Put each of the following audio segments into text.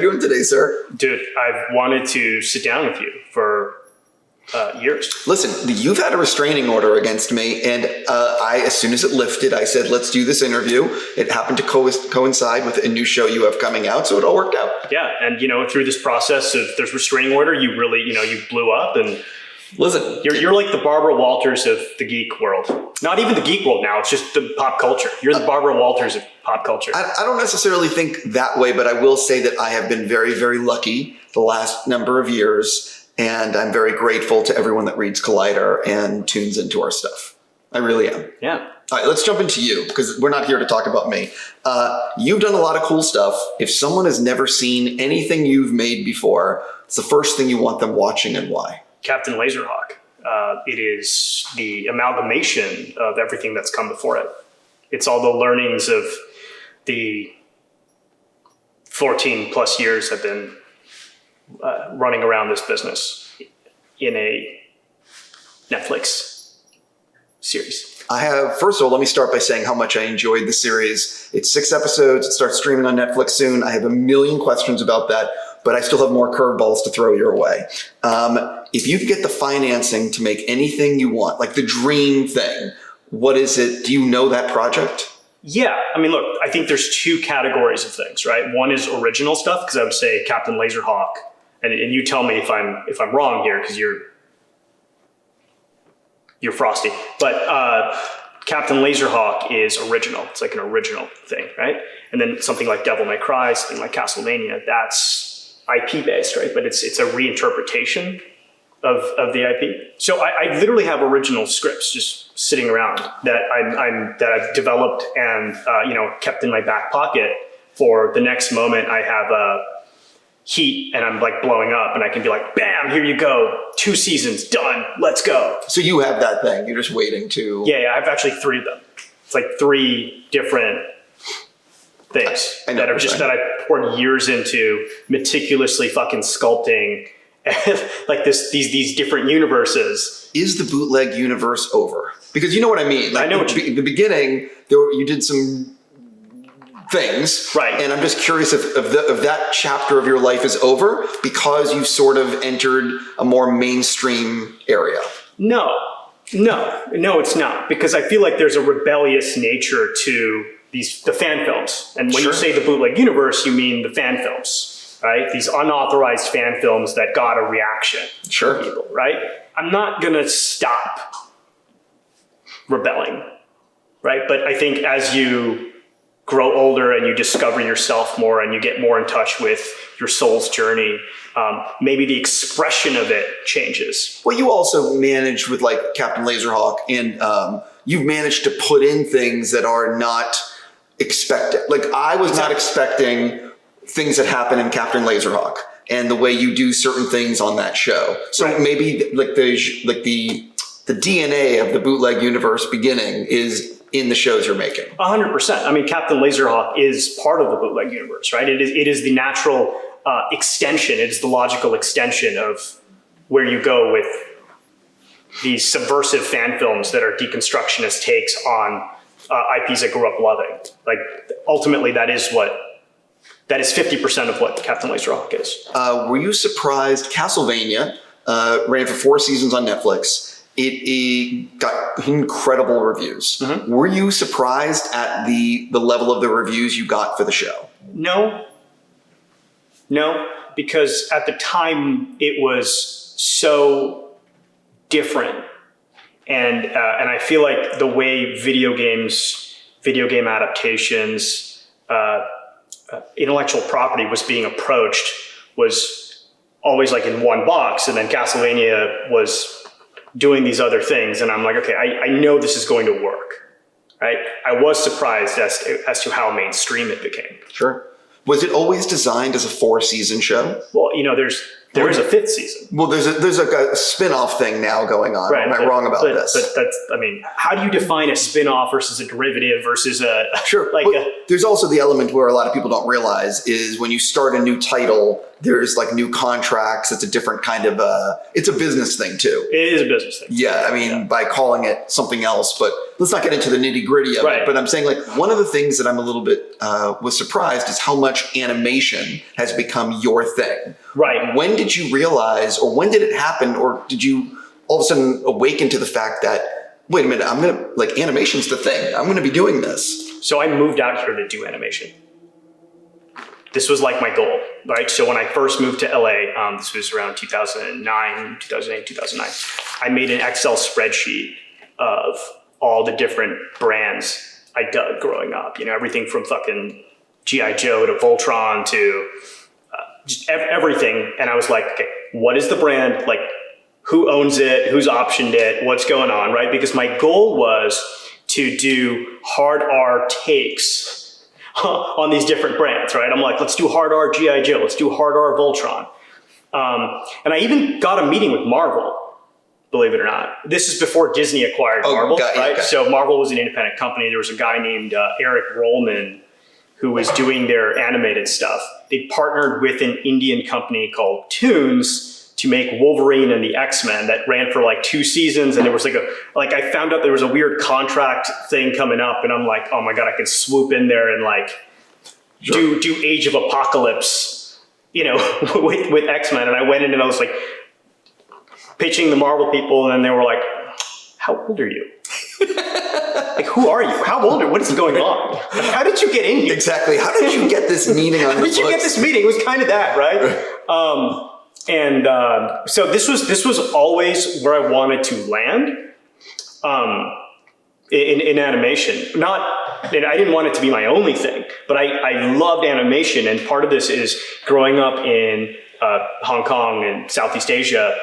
you doing today, sir? Dude, I've wanted to sit down with you for years. Listen, you've had a restraining order against me, and as soon as it lifted, I said, let's do this interview. It happened to coincide with a new show you have coming out, so it all worked out. Yeah, and through this process of there's restraining order, you really, you blew up, and listen, you're like the Barbara Walters of the geek world. Not even the geek world now, it's just the pop culture. You're the Barbara Walters of pop culture. I don't necessarily think that way, but I will say that I have been very, very lucky the last number of years. And I'm very grateful to everyone that reads Collider and tunes into our stuff. I really am. Yeah. All right, let's jump into you, because we're not here to talk about me. You've done a lot of cool stuff. If someone has never seen anything you've made before, it's the first thing you want them watching, and why? Captain Laserhawk. It is the amalgamation of everything that's come before it. It's all the learnings of the 14 plus years I've been running around this business in a Netflix series. First of all, let me start by saying how much I enjoyed the series. It's 6 episodes. It starts streaming on Netflix soon. I have a million questions about that, but I still have more curveballs to throw your way. If you could get the financing to make anything you want, like the dream thing, what is it? Do you know that project? Yeah. I mean, look, I think there's 2 categories of things, right? One is original stuff, because I would say Captain Laserhawk. And you tell me if I'm wrong here, because you're frosty. But Captain Laserhawk is original. It's like an original thing, right? And then something like Devil May Cry, something like Castlevania, that's IP based, right? But it's a reinterpretation of the IP. So I literally have original scripts just sitting around that I've developed and kept in my back pocket for the next moment I have a heat and I'm like blowing up, and I can be like, bam, here you go, 2 seasons done, let's go. So you have that thing, you're just waiting to... Yeah, I have actually 3 of them. It's like 3 different things that I poured years into, meticulously fucking sculpting like these different universes. Is the bootleg universe over? Because you know what I mean. Like, I know what you mean. The beginning, you did some things, right? And I'm just curious if that chapter of your life is over because you sort of entered a more mainstream area. No, it's not, because I feel like there's a rebellious nature to the fan films, and when you say the bootleg universe, you mean the fan films, right? These unauthorized fan films that got a reaction from people, right? I'm not gonna stop rebelling, right? But I think as you grow older and you discover yourself more and you get more in touch with your soul's journey, maybe the expression of it changes. Well, you also managed with like Captain Laserhawk, and you've managed to put in things that are not expected. Like I was not expecting things that happen in Captain Laserhawk and the way you do certain things on that show. So maybe like the DNA of the bootleg universe beginning is in the shows you're making. 100%. I mean, Captain Laserhawk is part of the bootleg universe, right? It is the natural extension. It is the logical extension of where you go with these subversive fan films that are deconstructionist takes on IPs I grew up loving. Like, ultimately, that is 50% of what Captain Laserhawk is. Were you surprised? Castlevania ran for 4 seasons on Netflix. It got incredible reviews. Mm-hmm. Were you surprised at the level of the reviews you got for the show? No, because at the time it was so different, and I feel like the way video game adaptations, intellectual property was being approached was always like in one box, and then Castlevania was doing these other things, and I'm like, okay, I know this is going to work, right? I was surprised as to how mainstream it became. Sure. Was it always designed as a 4-season show? Well, Well, there is a 5th season. Well, there's like a spin-off thing now going on. Right, Am I wrong about this? But that's, how do you define a spin-off versus a derivative versus a... Sure. There's also the element where a lot of people don't realize is when you start a new title, there's like new contracts. It's a different kind of it's a business thing too. It is a business thing. Yeah, I mean, by calling it something else, but let's not get into the nitty gritty of it. But I'm saying like one of the things that I'm a little bit was surprised is how much animation has become your thing. Right. When did you realize, or when did it happen, or did you all of a sudden awaken to the fact that, wait a minute, animation's the thing. I'm gonna be doing this. So I moved out here to do animation. This was like my goal, right? So when I first moved to LA, this was around 2008, 2009, I made an Excel spreadsheet of all the different brands I dug growing up. Everything from fucking G.I. Joe to Voltron to just everything. And I was like, okay, what is the brand? Like, who owns it? Who's optioned it? What's going on, right? Because my goal was to do hard R takes on these different brands, right? I'm like, let's do hard R G.I. Joe. Let's do hard R Voltron. And I even got a meeting with Marvel, believe it or not. This is before Disney acquired Marvel, right? So Marvel was an independent company. There was a guy named Eric Rollman who was doing their animated stuff. They partnered with an Indian company called Toons to make Wolverine and the X-Men that ran for like 2 seasons. And there was I found out there was a weird contract thing coming up, and I'm like, oh my God, I could swoop in there and do Age of Apocalypse, with X-Men. And I went in and I was like pitching the Marvel people, and they were like, how old are you? Like, who are you? How old are you? What is going on? How did you get in here? Exactly. How did you get this meeting on How did you get this meeting? It was kind of that, right? So this was always where I wanted to land in animation. I didn't want it to be my only thing, but I loved animation. And part of this is growing up in Hong Kong and Southeast Asia.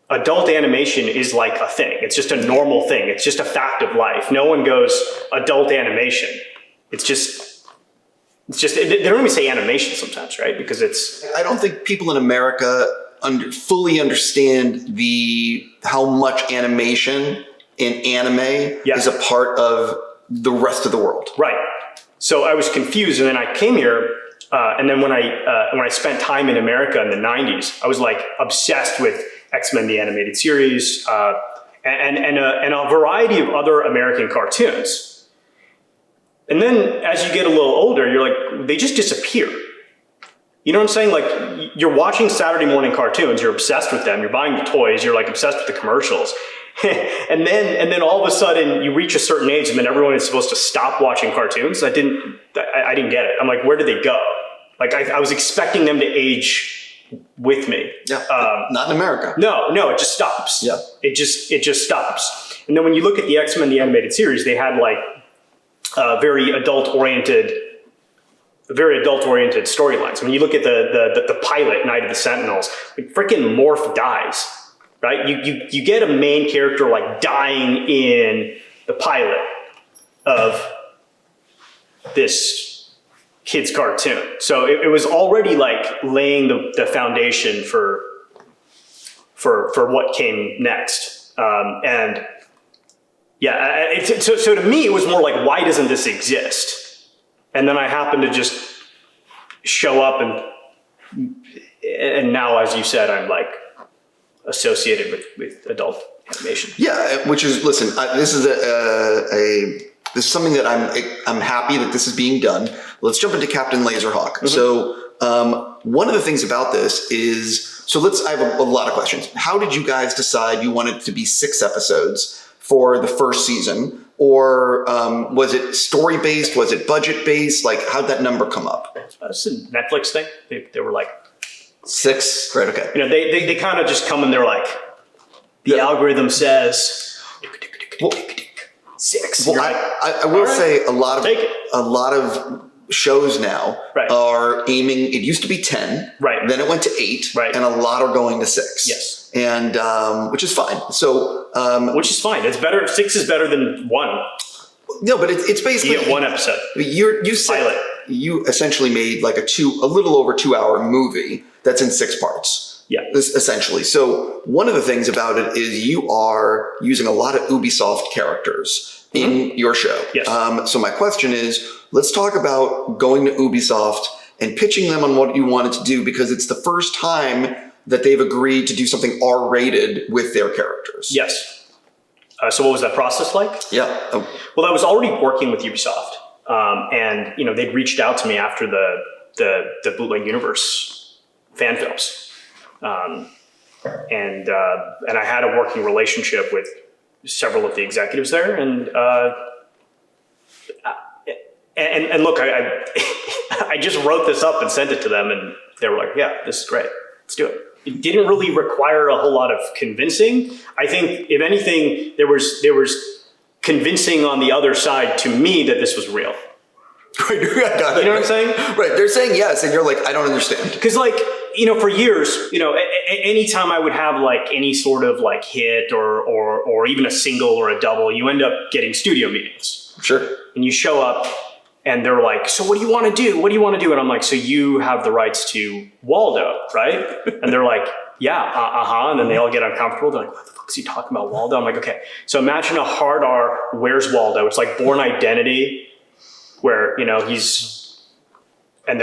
Adult animation is like a thing. It's just a normal thing. It's just a fact of life. No one goes adult animation. It's just, they don't even say animation sometimes, right? Because I don't think people in America fully understand how much animation and anime is a part of the rest of the world. Right. So I was confused, and then I came here, and then when I spent time in America in the 90s, I was like obsessed with X-Men the Animated Series, and a variety of other American cartoons. And then as you get a little older, you're like, they just disappear. You know what I'm saying? Like, you're watching Saturday morning cartoons, you're obsessed with them, you're buying the toys, you're like obsessed with the commercials. and then all of a sudden you reach a certain age, and then everyone is supposed to stop watching cartoons. I didn't get it. I'm like, where did they go? Like, I was expecting them to age with me. Yeah, not in America. No, it just stops. Yeah, it just stops. And then when you look at the X-Men the Animated Series, they had like very adult oriented storylines. When you look at the pilot, Night of the Sentinels, like freaking Morph dies, right? You get a main character like dying in the pilot of this kids cartoon. So it was already like laying the foundation for what came next. So to me, it was more like, why doesn't this exist? And then I happened to just show up, and now, as you said, I'm like associated with adult animation. Yeah, which is, listen, this is this is something that I'm happy that this is being done. Let's jump into Captain Laserhawk. Mm-hmm. So one of the things about this is, I have a lot of questions. How did you guys decide you wanted it to be 6 episodes for the first season? Or was it story-based? Was it budget-based? Like, how'd that number come up? It's a Netflix thing. They were like 6? Right, okay. They kind of just come and they're like, the algorithm says 6. Well, I will say a lot of shows now are aiming. It used to be 10, right? Then it went to 8, right? And a lot are going to 6. Yes, and which is fine. So which is fine. It's better. 6 is better than 1. No, but it's basically you get 1 episode. You essentially made like a little over 2 hour movie that's in 6 parts. Yeah. Essentially. So one of the things about it is you are using a lot of Ubisoft characters in your show. Yes. So my question is, let's talk about going to Ubisoft and pitching them on what you wanted to do, because it's the first time that they've agreed to do something R-rated with their characters. Yes. So what was that process like? Yeah. Well, I was already working with Ubisoft, and they'd reached out to me after the Bootleg Universe fan films, and I had a working relationship with several of the executives there, and look, I just wrote this up and sent it to them, and they were like, "Yeah, this is great. Let's do it." It didn't really require a whole lot of convincing. I think, if anything, there was convincing on the other side to me that this was real. Right, I got it. You know what I'm saying? Right. They're saying yes, and you're like, I don't understand. Because, for years, anytime I would have any sort of hit or even a single or a double, you end up getting studio meetings. Sure. And you show up, and they're like, "So what do you want to do? What do you want to do?" And I'm like, "So you have the rights to Waldo, right?" And they're like, "Yeah, And then they all get uncomfortable. They're like, "What the fuck is he talking about, Waldo?" I'm like, "Okay." So imagine a hard R, Where's Waldo? It's like Born Identity, where he's, and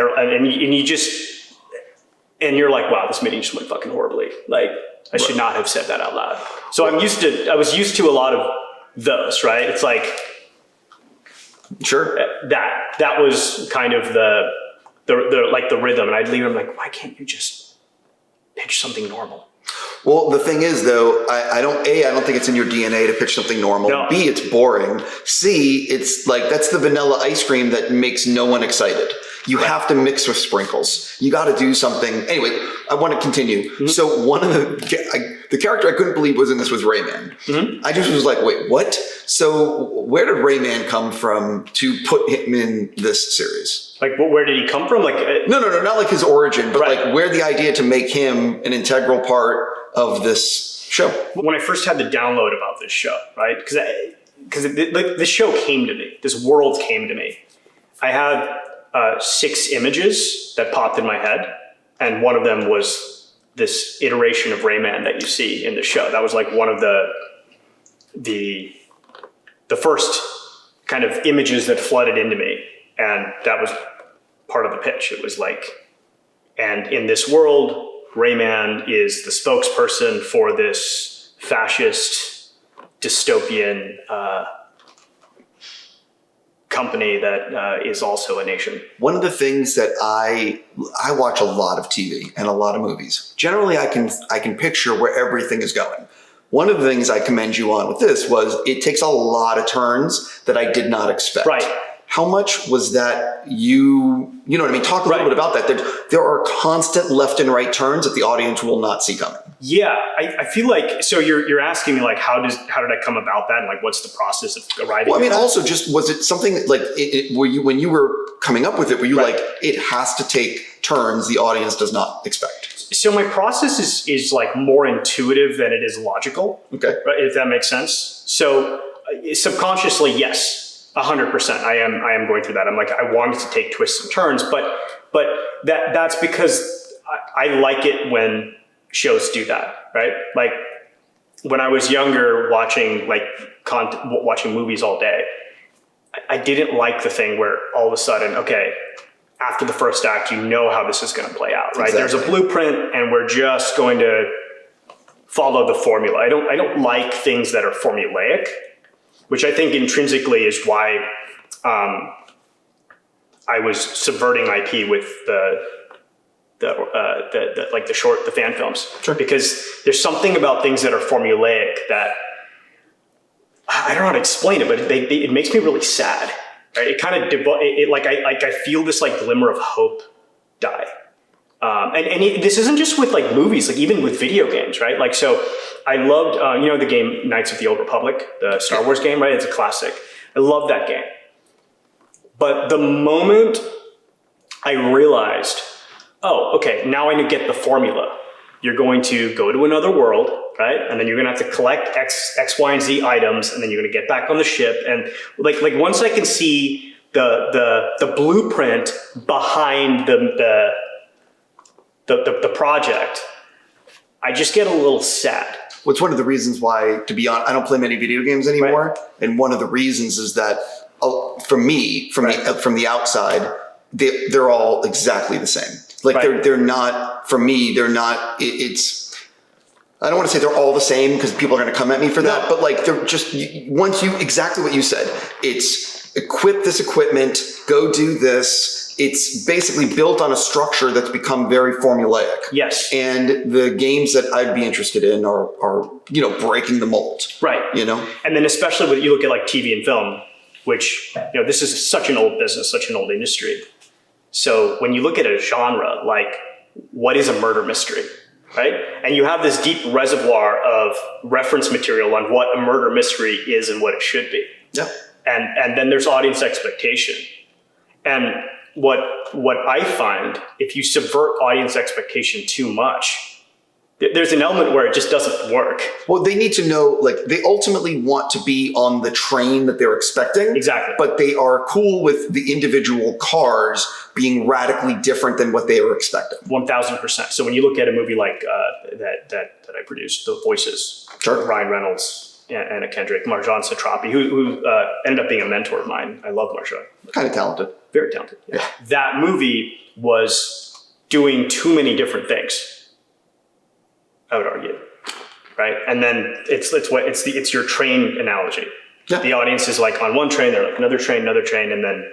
you're like, "Wow, this meeting just went fucking horribly. I should not have said that out loud." So I was used to a lot of those, right? It's like, sure, that was kind of the rhythm, and I'd leave them like, "Why can't you just pitch something normal?" Well, the thing is, though, I don't think it's in your DNA to pitch something normal. No. B, it's boring. C, it's that's the vanilla ice cream that makes no one excited. You have to mix with sprinkles. You got to do something. Anyway, I want to continue. Mm-hmm. So one of the character I couldn't believe was in this was Rayman. Mm-hmm. I just was like, wait, what? So where did Rayman come from to put him in this series? Where did he come from? No, not like his origin, but where the idea to make him an integral part of this show. When I first had the download about this show, right? Because this show came to me. This world came to me. I had 6 images that popped in my head, and one of them was this iteration of Rayman that you see in the show. That was one of the first kind of images that flooded into me, and that was part of the pitch. It was and in this world, Rayman is the spokesperson for this fascist dystopian company that is also a nation. One of the things that I watch a lot of TV and a lot of movies. Generally, I can picture where everything is going. One of the things I commend you on with this was it takes a lot of turns that I did not expect. Right. How much was that you know what I mean? Talk a little bit about that. There are constant left and right turns that the audience will not see coming. Yeah, I feel so you're asking me how did I come about that, and what's the process of arriving? Well, I mean, at that? also just was it something were you when you were coming up with it? Were you it has to take turns the audience does not expect? So my process is more intuitive than it is logical. Okay, right, if that makes sense. So subconsciously, yes. 100%. I am going through that. I'm I wanted to take twists and turns, but that's because I like it when shows do that, right? When I was younger, watching watching movies all day, I didn't like the thing where all of a sudden, okay, after the first act, you know how this is going to play out, right? Exactly. There's a blueprint, and we're just going to follow the formula. I don't like things that are formulaic, which I think intrinsically is why I was subverting IP with the fan films. Sure. Because there's something about things that are formulaic that I don't know how to explain it, but it makes me really sad. Right? It kind of I feel this glimmer of hope die. This isn't just with movies, even with video games, right? So I loved, the game Knights of the Old Republic, the Star Wars game, right? It's a classic. I love that game. But the moment I realized, oh, okay, now I get the formula. You're going to go to another world, right? And then you're going to have to collect X, Y, and Z items, and then you're going to get back on the ship. And once I can see the blueprint behind the project, I just get a little sad. Well, it's one of the reasons why, to be honest, I don't play many video games anymore. Right. And one of the reasons is that, for me, from the outside, they're all exactly the same. Like they're not, for me, they're not, I don't want to say they're all the same because people are going to come at me for that, but like they're just, exactly what you said, it's equip this equipment, go do this. It's basically built on a structure that's become very formulaic. Yes. And the games that I'd be interested in are breaking the mold. Right. And then especially when you look at like TV and film, which, this is such an old business, such an old industry. So when you look at a genre, like what is a murder mystery, right? And you have this deep reservoir of reference material on what a murder mystery is and what it should be. Yeah. And then there's audience expectation. And what I find, if you subvert audience expectation too much, there's an element where it just doesn't work. Well, they need to know, like, they ultimately want to be on the train that they're expecting. Exactly. But they are cool with the individual cars being radically different than what they were expecting. 1000%. So when you look at a movie like that I produced, The Voices, sure. Ryan Reynolds, Anna Kendrick, Marjan Satrapi, who ended up being a mentor of mine. I love Marjan. Kind of talented. Very talented. Yeah. That movie was doing too many different things, I would argue, right? And then it's your train analogy. Yeah. The audience is like on one train, they're like another train, and then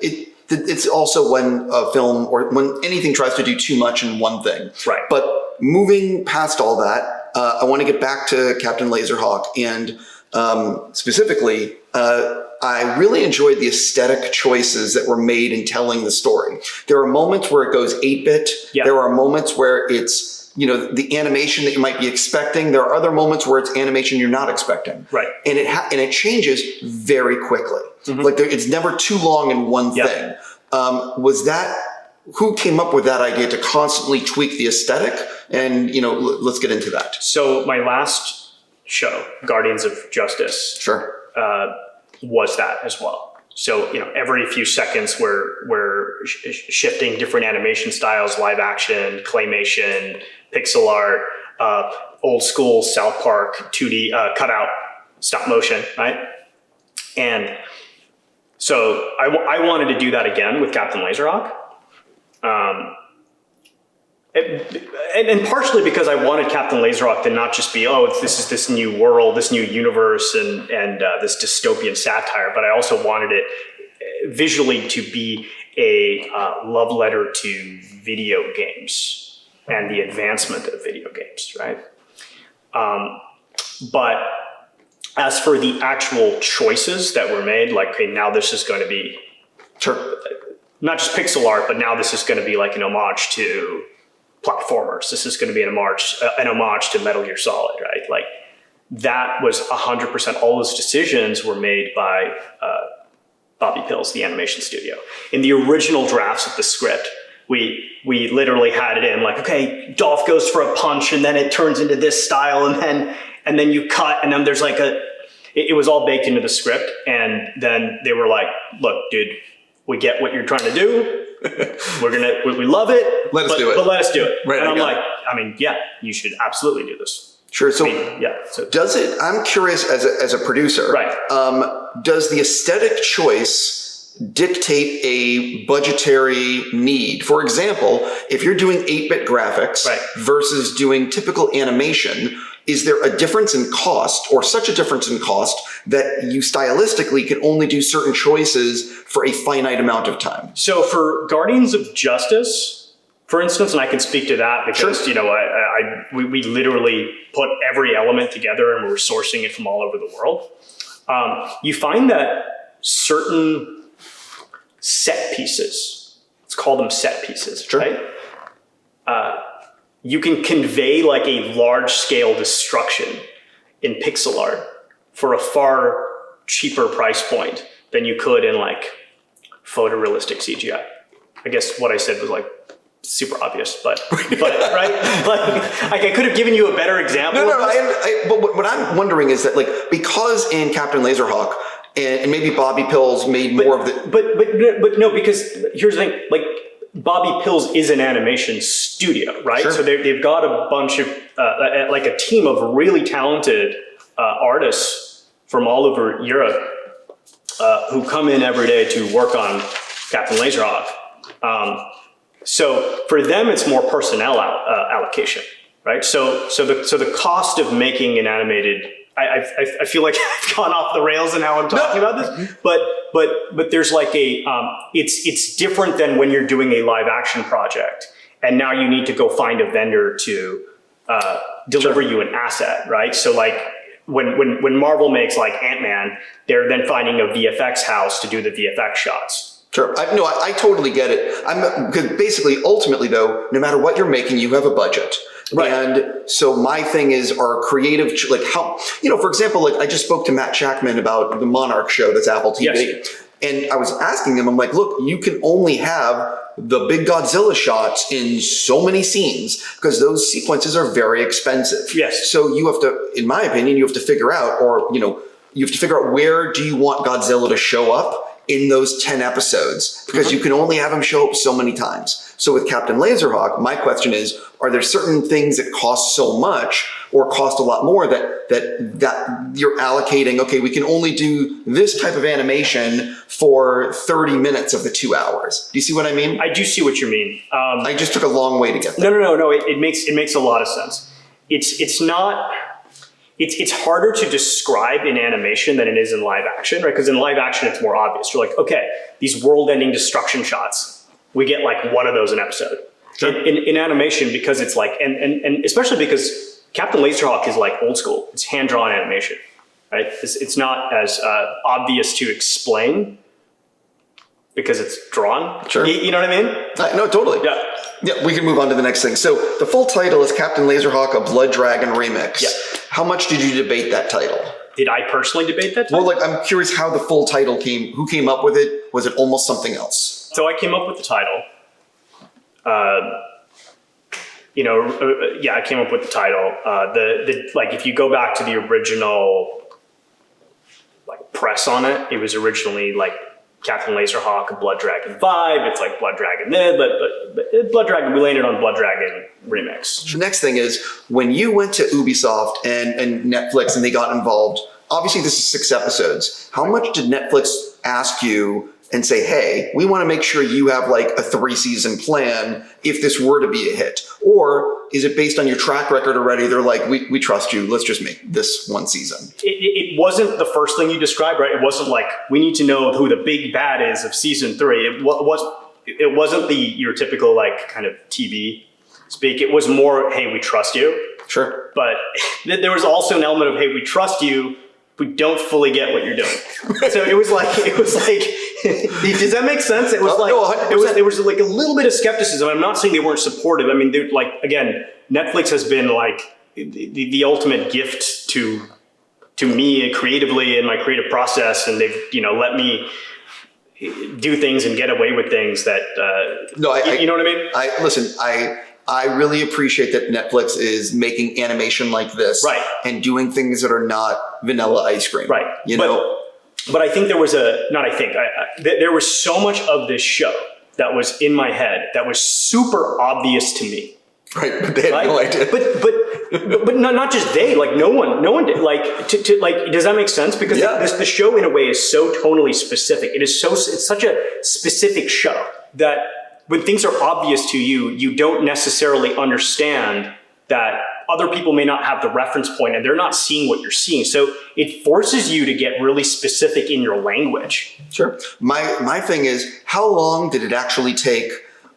it's also when a film or when anything tries to do too much in one thing. Right. But moving past all that, I want to get back to Captain Laserhawk, and specifically, I really enjoyed the aesthetic choices that were made in telling the story. There are moments where it goes 8-bit. Yeah. There are moments where it's the animation that you might be expecting. There are other moments where it's animation you're not expecting. Right. And it changes very quickly. Mm-hmm. Like it's never too long in one thing. Who came up with that idea to constantly tweak the aesthetic? And, let's get into that. So my last show, Guardians of Justice, sure, was that as well. So, every few seconds we're shifting different animation styles, live action, claymation, pixel art, old school South Park 2D cutout, stop motion, right? And so I wanted to do that again with Captain Laserhawk. And partially because I wanted Captain Laserhawk to not just be, this is this new world, this new universe, and this dystopian satire, but I also wanted it visually to be a love letter to video games and the advancement of video games, right? But as for the actual choices that were made, like, okay, now this is going to be not just pixel art, but now this is going to be like an homage to platformers. This is going to be an homage to Metal Gear Solid, right? Like that was 100%. All those decisions were made by Bobby Pills, the animation studio. In the original drafts of the script, we literally had it in like, okay, Dolph goes for a punch, and then it turns into this style, and then you cut, and then there's like it was all baked into the script, and then they were like, look, dude, we get what you're trying to do. We love it. Let us do it. But let us do it. Right. And I'm like, you should absolutely do this. Sure. So, does it? I'm curious as a producer. Right. Does the aesthetic choice dictate a budgetary need? For example, if you're doing 8-bit graphics versus doing typical animation, is there a difference in cost, or such a difference in cost that you stylistically can only do certain choices for a finite amount of time? So for Guardians of Justice, for instance, and I can speak to that because, we literally put every element together and we're sourcing it from all over the world. You find that certain set pieces, let's call them set pieces, right? You can convey like a large scale destruction in pixel art for a far cheaper price point than you could in like photorealistic CGI. I guess what I said was like super obvious, but right? Like I could have given you a better example. But what I'm wondering is that like, because in Captain Laserhawk, and maybe Bobby Pills made more of the... But no, because here's the thing, like Bobby Pills is an animation studio, right? Sure. So they've got a bunch of, like a team of really talented artists from all over Europe who come in every day to work on Captain Laserhawk. So for them, it's more personnel allocation, right? So the cost of making an animated, I feel like I've gone off the rails in how I'm talking about this, but there's like it's different than when you're doing a live action project and now you need to go find a vendor to deliver you an asset, right? So like when Marvel makes like Ant-Man, they're then finding a VFX house to do the VFX shots. Sure. I totally get it. Because basically, ultimately, though, no matter what you're making, you have a budget. Right. And so my thing is, our creative, like how, for example, like I just spoke to Matt Shackman about the Monarch show that's Apple TV. Yes. And I was asking him, I'm like, look, you can only have the big Godzilla shots in so many scenes because those sequences are very expensive. Yes. So you have to, in my opinion, you have to figure out, you have to figure out where do you want Godzilla to show up in those 10 episodes, because you can only have him show up so many times. So with Captain Laserhawk, my question is, are there certain things that cost so much or cost a lot more that you're allocating, okay, we can only do this type of animation for 30 minutes of the 2 hours. Do you see what I mean? I do see what you mean. I just took a long way to get there. No. It makes a lot of sense. It's not. It's harder to describe in animation than it is in live action, right? Because in live action, it's more obvious. You're like, okay, these world-ending destruction shots, we get like one of those an episode. Sure. In animation, because it's like, and especially because Captain Laserhawk is like old school. It's hand-drawn animation, right? It's not as obvious to explain because it's drawn. Sure. You know what I mean? No, totally. Yeah. Yeah, we can move on to the next thing. So the full title is Captain Laserhawk, a Blood Dragon Remix. Yeah. How much did you debate that title? Did I personally debate that title? Well, like, I'm curious how the full title came. Who came up with it? Was it almost something else? So I came up with the title. I came up with the title. Like, if you go back to the original like press on it, it was originally like Captain Laserhawk, a Blood Dragon vibe. It's like Blood Dragon there, but Blood Dragon, we landed on Blood Dragon Remix. The next thing is, when you went to Ubisoft and Netflix and they got involved, obviously this is 6 episodes. How much did Netflix ask you and say, hey, we want to make sure you have like a 3-season plan if this were to be a hit? Or is it based on your track record already? They're like, we trust you. Let's just make this 1 season. It wasn't the first thing you described, right? It wasn't like, we need to know who the big bad is of season 3. It wasn't your typical like kind of TV speak. It was more, hey, we trust you. Sure. But there was also an element of, hey, we trust you. We don't fully get what you're doing. So it was like, does that make sense? It was there was like a little bit of skepticism. I'm not saying they weren't supportive. I mean, they're like, again, Netflix has been like the ultimate gift to me creatively in my creative process. And they've, let me do things and get away with things that, you know what I mean? I really appreciate that Netflix is making animation like this, right, and doing things that are not vanilla ice cream. Right. But I think there was there was so much of this show that was in my head that was super obvious to me. Right, but they had no idea. But not just they, like no one did. Like like, does that make sense? Because the show in a way is so tonally specific. It's such a specific show that when things are obvious to you, you don't necessarily understand that other people may not have the reference point and they're not seeing what you're seeing. So it forces you to get really specific in your language. Sure. My thing is, how long did it actually take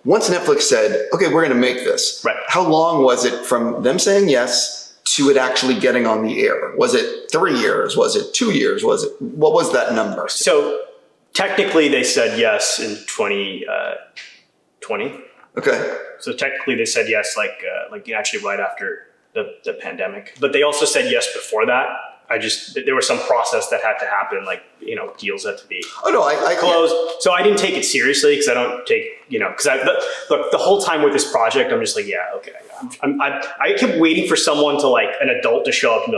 once Netflix said, okay, we're going to make this? Right. How long was it from them saying yes to it actually getting on the air? Was it 3 years? Was it 2 years? What was that number? So technically they said yes in 2020. Okay. So technically they said yes, like actually right after the pandemic. But they also said yes before that. There was some process that had to happen, like, deals had to be closed. So I didn't take it seriously because I don't take, look, the whole time with this project, I'm just like, yeah, okay. I kept waiting for someone to, like, an adult to show up and be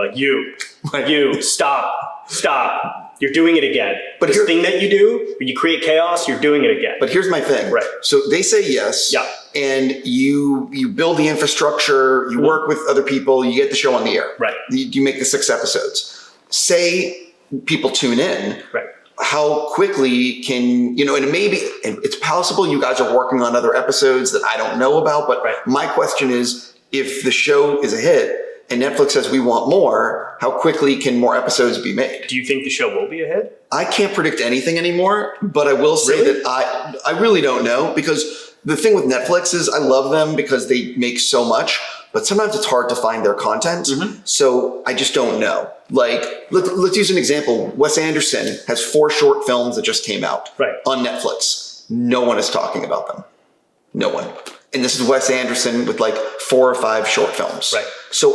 like, you, stop. You're doing it again. But this thing that you do, when you create chaos, you're doing it again. But here's my thing. Right. So they say yes. Yeah. And you build the infrastructure, you work with other people, you get the show on the air. Right. You make the 6 episodes. Say people tune in. Right. How quickly can, and maybe it's possible you guys are working on other episodes that I don't know about, but my question is, if the show is a hit and Netflix says we want more, how quickly can more episodes be made? Do you think the show will be a hit? I can't predict anything anymore, but I will say that I really don't know, because the thing with Netflix is I love them because they make so much, but sometimes it's hard to find their content. So I just don't know. Like, let's use an example. Wes Anderson has 4 short films that just came out on Netflix. No one is talking about them. No one. And this is Wes Anderson with like 4 or 5 short films. Right. So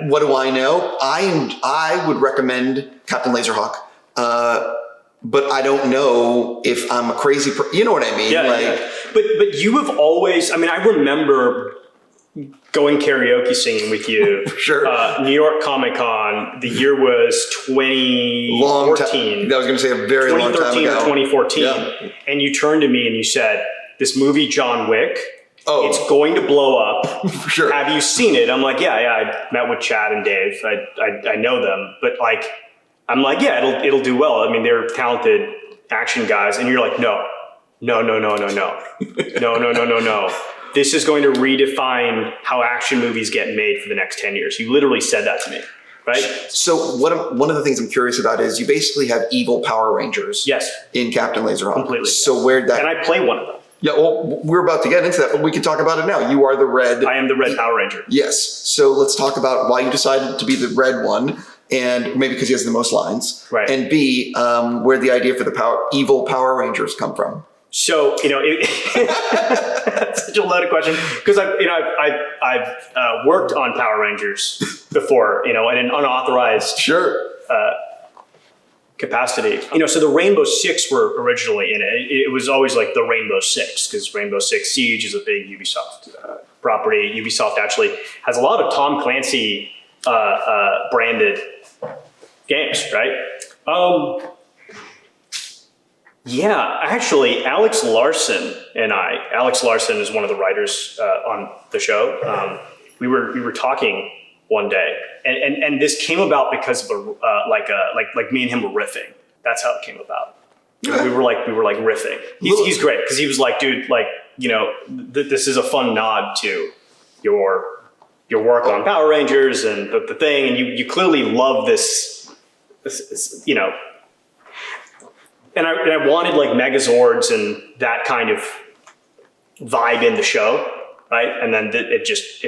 what do I know? I would recommend Captain Laserhawk. But I don't know if I'm a crazy you know what I mean? Yeah. But you have always, I remember going karaoke singing with you. Sure. New York Comic Con, the year was 2014. Long time. I was going to say a very long time ago. 2013 or 2014. Yeah. And you turned to me and you said, this movie, John Wick, it's going to blow up. Sure. Have you seen it? I'm like, yeah, I met with Chad and Dave. I know them. But like, I'm like, yeah, it'll do well. I mean, they're talented action guys. And you're like, no. This is going to redefine how action movies get made for the next 10 years. You literally said that to me, right? So one of the things I'm curious about is you basically have evil Power Rangers. Yes. In Captain Laserhawk. Completely. So where'd that... And I play one of them. Yeah, well, we're about to get into that, but we can talk about it now. You are the red... I am the red Power Ranger. Yes. So let's talk about why you decided to be the red one, and maybe because he has the most lines. Right. And B, where the idea for the evil Power Rangers come from. So, that's such a loaded question, because I've worked on Power Rangers before, in an unauthorized capacity. So the Rainbow Six were originally in it. It was always like the Rainbow Six, because Rainbow Six Siege is a big Ubisoft property. Ubisoft actually has a lot of Tom Clancy branded games, right? Yeah, actually, Alex Larson is one of the writers on the show. We were talking one day, and this came about because of like me and him were riffing. That's how it came about. We were like riffing. He's great, because he was like, dude, like, this is a fun nod to your work on Power Rangers and the thing, and you clearly love this. And I wanted like Megazords and that kind of vibe in the show, right? And then it just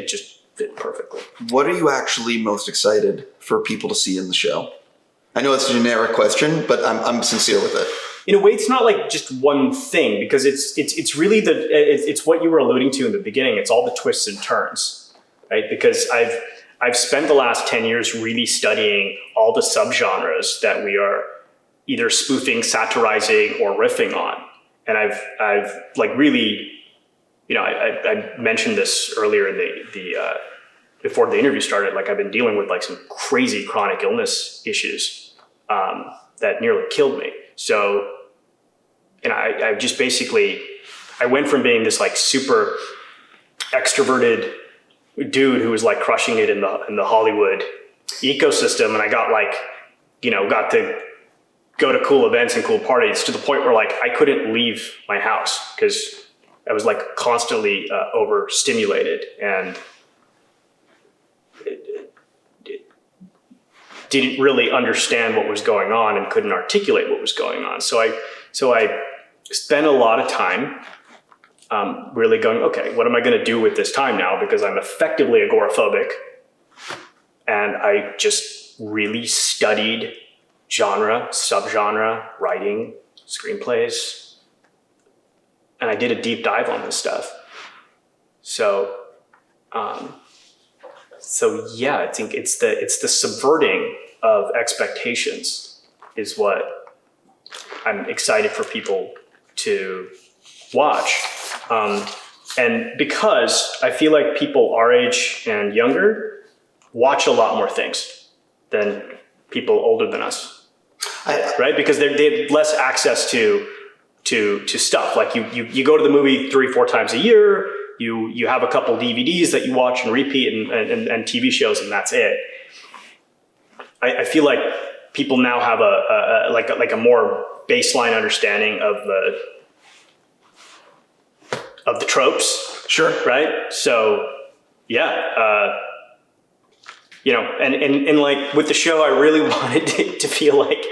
fit perfectly. What are you actually most excited for people to see in the show? I know it's a generic question, but I'm sincere with it. In a way, it's not like just one thing, because it's really it's what you were alluding to in the beginning. It's all the twists and turns, right? Because I've spent the last 10 years really studying all the subgenres that we are either spoofing, satirizing, or riffing on. And I've like really, I mentioned this earlier in the before the interview started. Like, I've been dealing with like some crazy chronic illness issues that nearly killed me. So, and I just basically, I went from being this like super extroverted dude who was like crushing it in the Hollywood ecosystem, and I got like, got to go to cool events and cool parties, to the point where like I couldn't leave my house because I was like constantly overstimulated, and it didn't really understand what was going on and couldn't articulate what was going on. So I spent a lot of time really going, okay, what am I going to do with this time now? Because I'm effectively agoraphobic, and I just really studied genre, subgenre, writing, screenplays, and I did a deep dive on this stuff. So yeah, I think it's the subverting of expectations is what I'm excited for people to watch. And because I feel like people our age and younger watch a lot more things than people older than us. right? Because they have less access to stuff. Like you go to the movie 3-4 times a year. You have a couple DVDs that you watch and repeat and TV shows, and that's it. I feel like people now have a more baseline understanding of the tropes. Sure. Right. So yeah, and like with the show, I really wanted it to feel like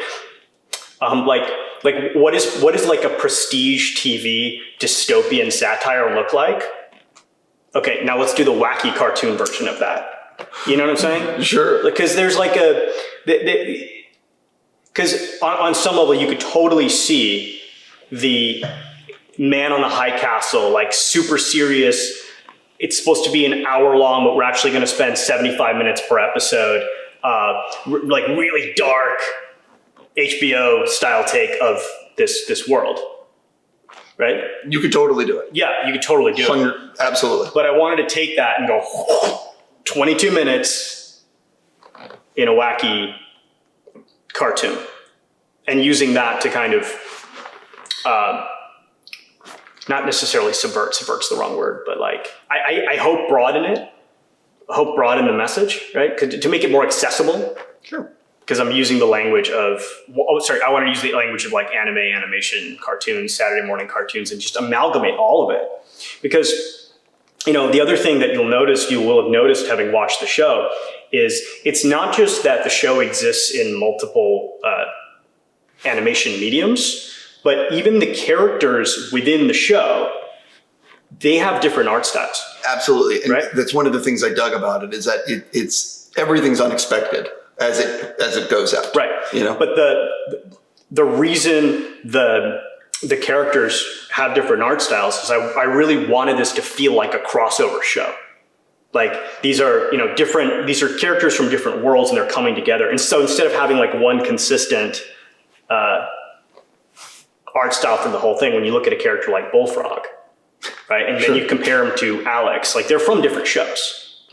what is like a prestige TV dystopian satire look like? Okay, now let's do the wacky cartoon version of that. You know what I'm saying? Sure. Because there's like because on some level you could totally see the man on the high castle, like super serious. It's supposed to be an hour long, but we're actually going to spend 75 minutes per episode. Like really dark HBO style take of this world. Right? You could totally do it. Yeah, you could totally do it. Absolutely. But I wanted to take that and go 22 minutes in a wacky cartoon and using that to kind of not necessarily subvert's the wrong word, but like I hope broaden it. I hope broaden the message, right? To make it more accessible. Sure. Because I'm using the language of, I want to use the language of like anime, animation, cartoons, Saturday morning cartoons, and just amalgamate all of it. Because, the other thing that you will have noticed having watched the show is it's not just that the show exists in multiple animation mediums, but even the characters within the show, they have different art styles. Absolutely. And right? That's one of the things I dug about it is that it's everything's unexpected as it goes out. Right. But the reason the characters have different art styles is I really wanted this to feel like a crossover show. Like these are, these are characters from different worlds and they're coming together. And so instead of having like one consistent art style for the whole thing, when you look at a character like Bullfrog, right? And then you compare them to Alex, like they're from different shows,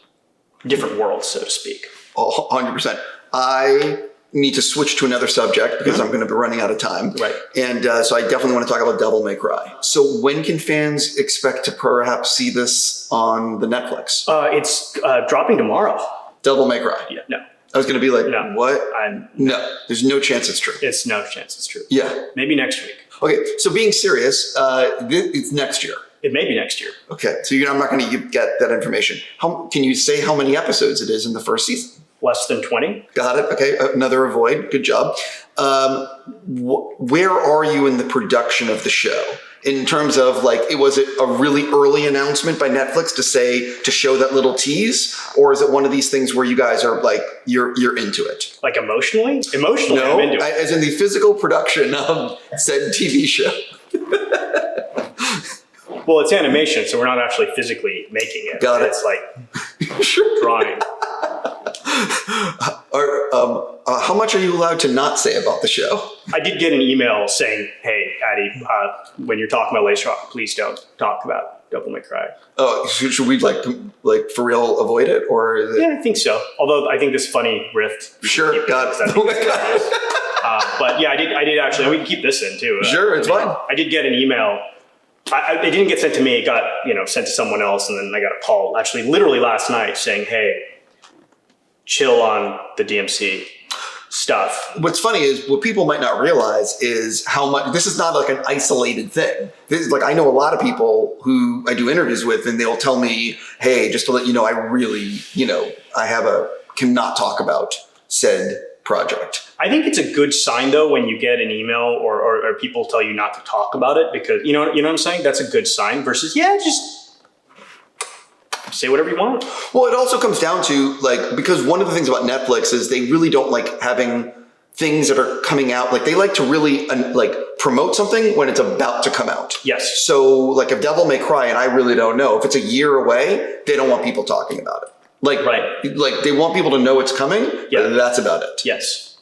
different worlds, so to speak. 100%. I need to switch to another subject because I'm going to be running out of time. Right. And so I definitely want to talk about Devil May Cry. So when can fans expect to perhaps see this on the Netflix? It's dropping tomorrow. Devil May Cry. Yeah. No. I was going to be like, no. What? No. There's no chance it's true. It's no chance it's true. Yeah. Maybe next week. Okay. So being serious, it's next year. It may be next year. Okay. So I'm not going to get that information. Can you say how many episodes it is in the first season? Less than 20. Got it. Okay. Another avoid. Good job. Where are you in the production of the show? In terms of was it a really early announcement by Netflix to show that little tease? Or is it one of these things where you guys are you're into it? Like emotionally? Emotionally, no, I'm into it. As in the physical production of said TV show. Well, it's animation, so we're not actually physically making it. Got it. It's like drawing. How much are you allowed to not say about the show? I did get an email saying, "Hey, Adi, when you're talking about Laserhawk, please don't talk about Devil May Cry." Oh, should we for real avoid it, or is it? Yeah, I think so. Although I think this funny rift. Sure, got it. But yeah, I did actually. We can keep this in too. Sure, it's fine. I did get an email. It didn't get sent to me. It got sent to someone else, and then I got a call. Actually, literally last night, saying, "Hey, chill on the DMC stuff." What's funny is what people might not realize is how much this is not like an isolated thing. This is I know a lot of people who I do interviews with, and they'll tell me, "Hey, just to let you know, I really, I cannot talk about said project." I think it's a good sign though when you get an email or people tell you not to talk about it, because you know what I'm saying? That's a good sign versus just say whatever you want. Well, it also comes down to because one of the things about Netflix is they really don't like having things that are coming out. They like to really promote something when it's about to come out. Yes. So if Devil May Cry, and I really don't know if it's a year away, they don't want people talking about it. Right. They want people to know it's coming. Yeah. But that's about it. Yes.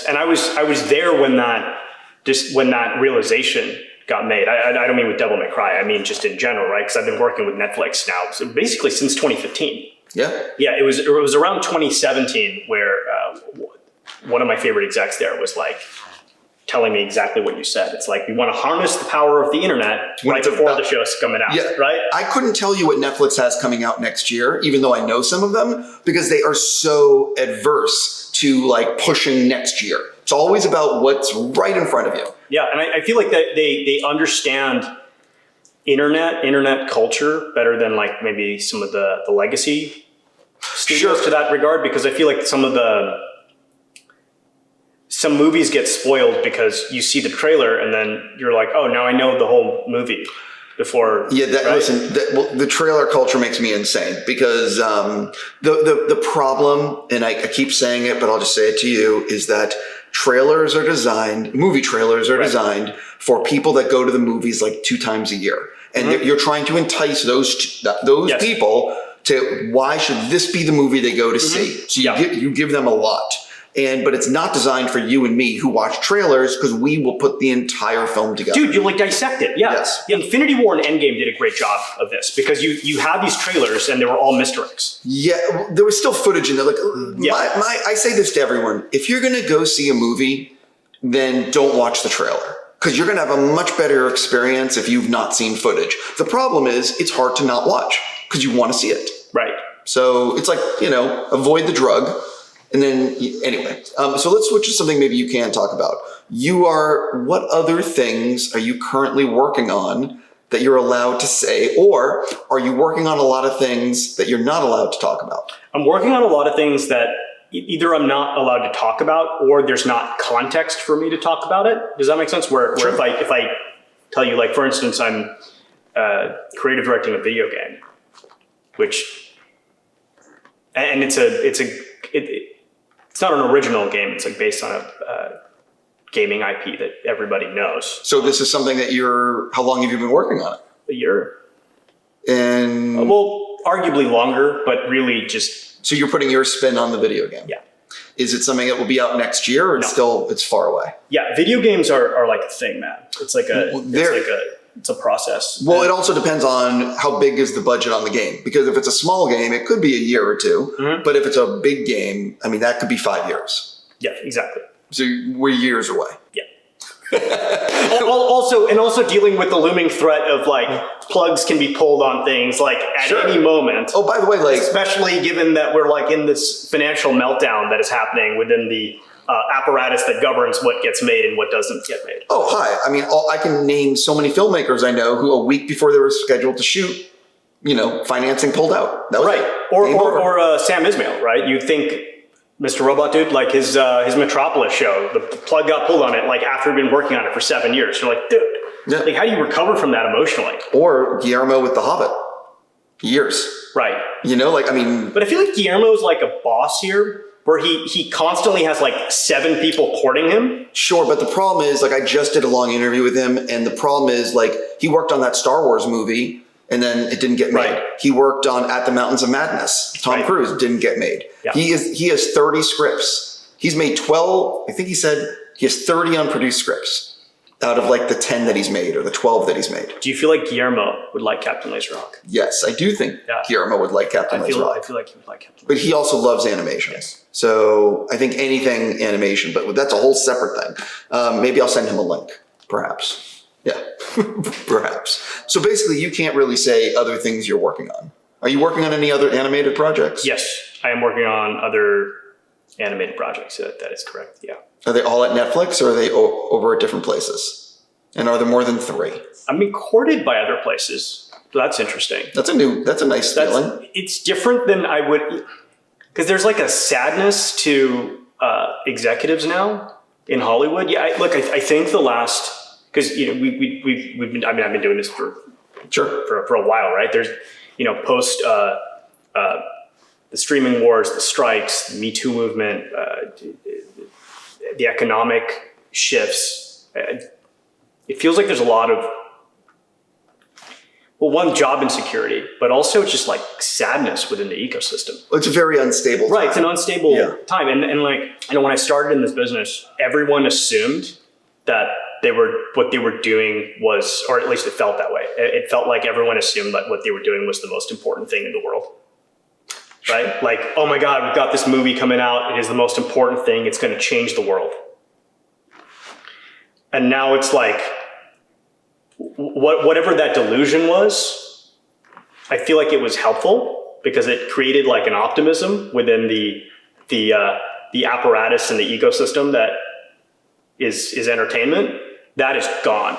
And I was there when that realization got made. I don't mean with Devil May Cry. I mean just in general, right? Because I've been working with Netflix now, so basically since 2015. Yeah. Yeah. It was around 2017 where one of my favorite execs there was like telling me exactly what you said. It's like, we want to harness the power of the internet right before the show's coming out, right? I couldn't tell you what Netflix has coming out next year, even though I know some of them, because they are so adverse to like pushing next year. It's always about what's right in front of you. Yeah, and I feel like that they understand internet culture better than like maybe some of the legacy studios to that regard, because I feel like some movies get spoiled because you see the trailer and then you're like, oh, now I know the whole movie before. Yeah, listen, the trailer culture makes me insane because the problem, and I keep saying it, but I'll just say it to you, is that movie trailers are designed for people that go to the movies like 2 times a year. And you're trying to entice those people to, why should this be the movie they go to see? So you give them a lot. But it's not designed for you and me who watch trailers, because we will put the entire film together. Dude, you like dissect it. Yeah. Yes. Yeah, Infinity War and Endgame did a great job of this, because you had these trailers and they were all misdirects. Yeah, there was still footage in there. Like, I say this to everyone: if you're going to go see a movie, then don't watch the trailer, because you're going to have a much better experience if you've not seen footage. The problem is it's hard to not watch because you want to see it. Right. So it's like, avoid the drug. And then, anyway, so let's switch to something maybe you can talk about. What other things are you currently working on that you're allowed to say, or are you working on a lot of things that you're not allowed to talk about? I'm working on a lot of things that either I'm not allowed to talk about, or there's not context for me to talk about it. Does that make sense? Where if I tell you, like, for instance, I'm creative directing a video game, and it's not an original game. It's like based on a gaming IP that everybody knows. So this is something that how long have you been working on it? A year. And well, arguably longer, but really just. So you're putting your spin on the video game. Yeah. Is it something that will be out next year, or it's far away? Yeah, video games are like a thing, man. It's a process. Well, it also depends on how big is the budget on the game. Because if it's a small game, it could be a year or 2. Mm-hmm. But if it's a big game, I mean, that could be 5 years. Yeah, exactly. So we're years away. Yeah. also dealing with the looming threat of like plugs can be pulled on things like at any moment. Oh, by the way, like, especially given that we're like in this financial meltdown that is happening within the apparatus that governs what gets made and what doesn't get made. Oh, hi. I mean, I can name so many filmmakers I know who a week before they were scheduled to shoot, financing pulled out. That was right. Or Sam Ismail, right? You'd think Mr. Robot Dude, like his Metropolis show, the plug got pulled on it like after he'd been working on it for 7 years. You're like, dude, like how do you recover from that emotionally? Or Guillermo with The Hobbit. Years. Right. But I feel like Guillermo's like a boss here, where he constantly has like 7 people courting him. Sure, but the problem is, like, I just did a long interview with him, and the problem is, like, he worked on that Star Wars movie, and then it didn't get made. Right. He worked on At the Mountains of Madness. Tom Cruise didn't get made. Yeah. He has 30 scripts. He's made 12. I think he said he has 30 unproduced scripts out of like the 10 that he's made or the 12 that he's made. Do you feel like Guillermo would like Captain Laserhawk? Yes, I do think Guillermo would like Captain Laserhawk. I feel like he would like Captain Laserhawk. But he also loves animation. Yes. So I think anything animation, but that's a whole separate thing. Maybe I'll send him a link, perhaps. Yeah, perhaps. So basically, you can't really say other things you're working on. Are you working on any other animated projects? Yes, I am working on other animated projects. That is correct, yeah. Are they all at Netflix, or are they over at different places? And are there more than 3? I'm being courted by other places. So that's interesting. That's a nice feeling. It's different than I would, because there's like a sadness to executives now in Hollywood. Yeah, I think the last, because we've been, I've been doing this for a while, right? There's post the streaming wars, the strikes, the Me Too movement, the economic shifts. It feels like there's a lot of, one, job insecurity, but also just like sadness within the ecosystem. It's a very unstable time. Right, it's an unstable time. And when I started in this business, everyone assumed that what they were doing was, or at least it felt that way. It felt like everyone assumed that what they were doing was the most important thing in the world. right? Like, oh my God, we've got this movie coming out. It is the most important thing. It's going to change the world. And now it's like, whatever that delusion was, I feel like it was helpful because it created like an optimism within the apparatus and the ecosystem that is entertainment. That is gone.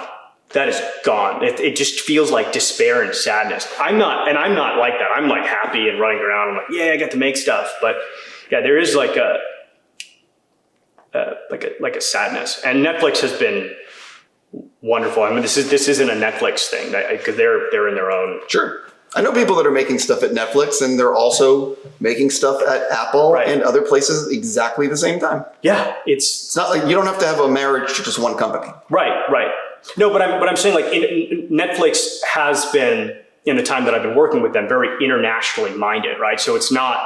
That is gone. It just feels like despair and sadness. I'm not like that. I'm like happy and running around. I'm like, yeah, I get to make stuff. But yeah, there is like a sadness. And Netflix has been wonderful. I mean, this isn't a Netflix thing because they're in their own. Sure. I know people that are making stuff at Netflix and they're also making stuff at Apple and other places exactly the same time. Yeah, it's not like you don't have to have a marriage to just one company. Right. No, but I'm saying like Netflix has been, in the time that I've been working with them, very internationally minded, right? So it's not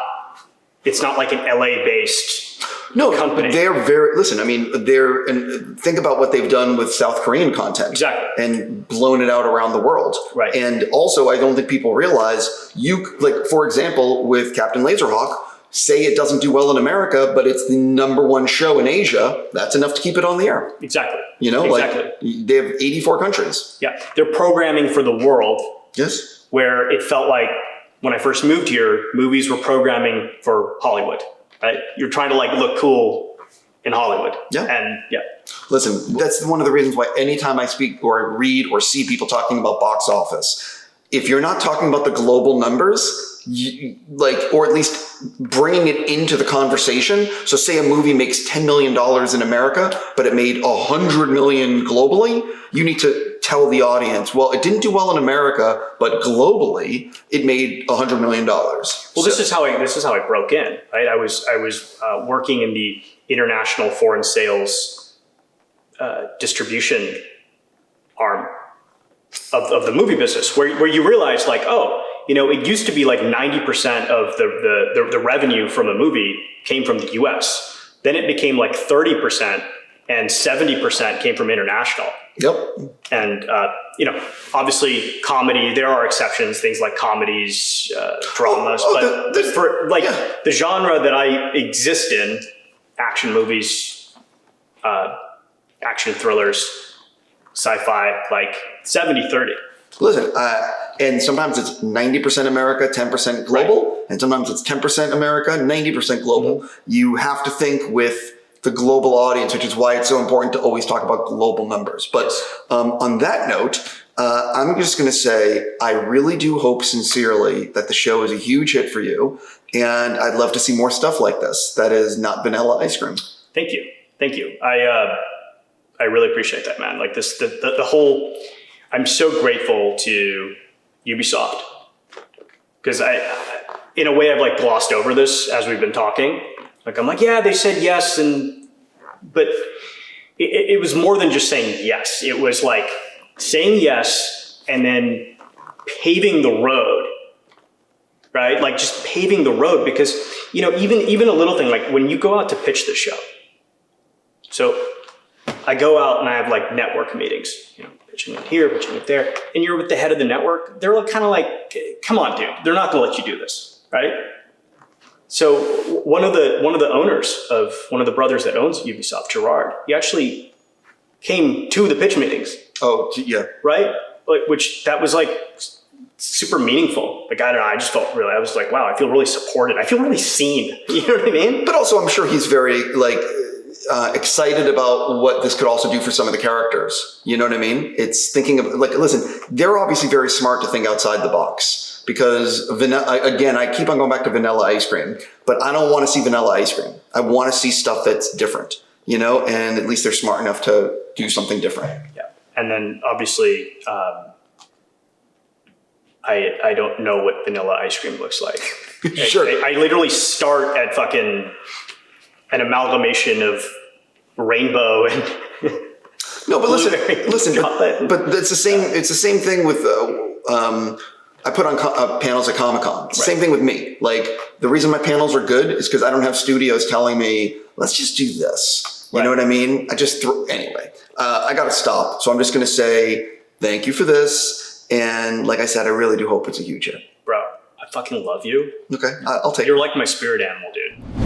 like an LA based company. They're and think about what they've done with South Korean content. Exactly. And blown it out around the world. Right. And also, I don't think people realize for example, with Captain Laserhawk, say it doesn't do well in America, but it's the #1 show in Asia. That's enough to keep it on the air. Exactly. Like they have 84 countries. Yeah. They're programming for the world. Yes. Where it felt like when I first moved here, movies were programming for Hollywood. Right? You're trying to like look cool in Hollywood. Yeah. And yeah. Listen, that's one of the reasons why anytime I speak or I read or see people talking about box office, if you're not talking about the global numbers, or at least bringing it into the conversation. So say a movie makes $10 million in America, but it made $100 million globally. You need to tell the audience, well, it didn't do well in America, but globally it made $100 million. Well, this is how I broke in, right? I was working in the international foreign sales distribution arm of the movie business, where you realize like, it used to be like 90% of the revenue from a movie came from the US. Then it became like 30% and 70% came from international. Yep. And, obviously comedy, there are exceptions, things like comedies, dramas, but the genre that I exist in, action movies, action thrillers, sci-fi, like 70-30. Listen, and sometimes it's 90% America, 10% global, and sometimes it's 10% America, 90% global. Mm-hmm. You have to think with the global audience, which is why it's so important to always talk about global numbers. But on that note, I'm just going to say I really do hope sincerely that the show is a huge hit for you, and I'd love to see more stuff like this that is not vanilla ice cream. Thank you. I really appreciate that, man. Like the whole. I'm so grateful to Ubisoft because in a way, I've like glossed over this as we've been talking. Like I'm like, yeah, they said yes, but it was more than just saying yes. It was like saying yes and then paving the road, right? Like just paving the road because even a little thing like when you go out to pitch the show. So I go out and I have like network meetings, pitching it here, pitching it there, and you're with the head of the network. They're kind of like, come on, dude, they're not going to let you do this, right? So one of the owners of one of the brothers that owns Ubisoft, Gerard, he actually came to the pitch meetings. Oh, yeah. Right? Which that was like super meaningful. Like, I don't know, I was like, wow, I feel really supported. I feel really seen. You know what I mean? But also I'm sure he's very excited about what this could also do for some of the characters. You know what I mean? It's thinking of listen, they're obviously very smart to think outside the box because again, I keep on going back to vanilla ice cream, but I don't want to see vanilla ice cream. I want to see stuff that's different, and at least they're smart enough to do something different. Yeah. And then obviously, I don't know what vanilla ice cream looks like. Sure. I literally start at fucking an amalgamation of rainbow and no, but listen, but it's the same. It's the same thing with. I put on panels at Comic-Con. It's the same thing with me. Like the reason my panels are good is because I don't have studios telling me, let's just do this. You know what I mean? Anyway. I got to stop. So I'm just going to say thank you for this. And like I said, I really do hope it's a huge hit. Bro, fucking love you. Okay, I'll take it. You're like my spirit animal, dude.